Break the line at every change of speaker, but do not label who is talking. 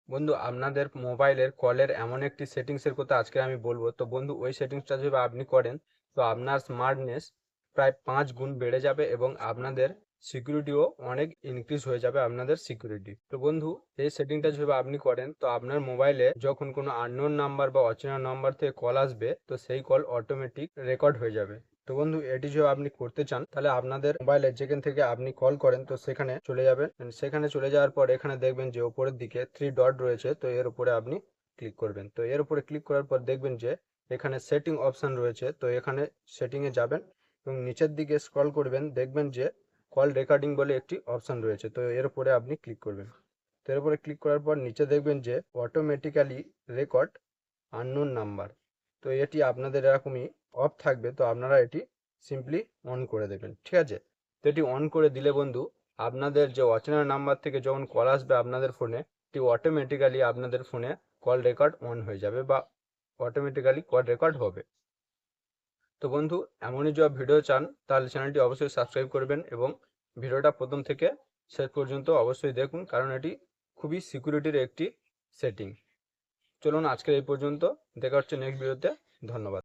বন্ধু আপনাদের মোবাইলের কলের এমন একটি সেটিংসের কথা আজকে আমি বলবো। তো বন্ধু ওই সেটিংসটা যদি আপনি করেন তো আপনার স্মার্টনেস প্রায় 5 গুণ বেড়ে যাবে এবং আপনাদের সিকিউরিটিও অনেক ইনক্রিজ হয়ে যাবে আপনাদের সিকিউরিটি। তো বন্ধু এই সেটিংটা যদি আপনি করেন তো আপনার মোবাইলে যখন কোনো আননোন নাম্বার বা অচেনা নাম্বার থেকে কল আসবে তো সেই কল অটোমেটিক রেকর্ড হয়ে যাবে। তো বন্ধু এটি যদি আপনি করতে চান তাহলে আপনাদের মোবাইলে যেখান থেকে আপনি কল করেন তো সেখানে চলে যাবেন। সেখানে চলে যাওয়ার পর এখানে দেখবেন যে উপরের দিকে 3 ডট রয়েছে, তো এর উপরে আপনি ক্লিক করবেন। তো এর উপরে ক্লিক করার পর দেখবেন যে এখানে সেটিং অপশন রয়েছে, তো এখানে সেটিংয়ে যাবেন এবং নিচের দিকে স্ক্রল করবেন, দেখবেন যে কল রেকর্ডিং বলে একটি অপশন রয়েছে, তো এর উপরে আপনি ক্লিক করবেন। তো এর উপরে ক্লিক করার পর নিচে দেখবেন যে অটোমেটিক্যালি রেকর্ড আননোন নাম্বার, তো এটি আপনাদের এরকমই অফ থাকবে, তো আপনারা এটি সিম্পলি অন করে দেবেন, ঠিক আছে। তো এটি অন করে দিলে বন্ধু আপনাদের যে অচেনা নাম্বার থেকে যখন কল আসবে আপনাদের ফোনে, এটি অটোমেটিক্যালি আপনাদের ফোনে কল রেকর্ড অন হয়ে যাবে বা অটোমেটিক্যালি কল রেকর্ড হবে। তো বন্ধু এমনই যদি ভিডিও চান তাহলে চ্যানেলটি অবশ্যই সাবস্ক্রাইব করবেন এবং ভিডিওটা প্রথম থেকে শেষ পর্যন্ত অবশ্যই দেখুন, কারণ এটি খুবই সিকিউরিটির একটি সেটিং। চলুন আজকের এই পর্যন্ত, দেখা হচ্ছে নেক্সট ভিডিওতে। ধন্যবাদ।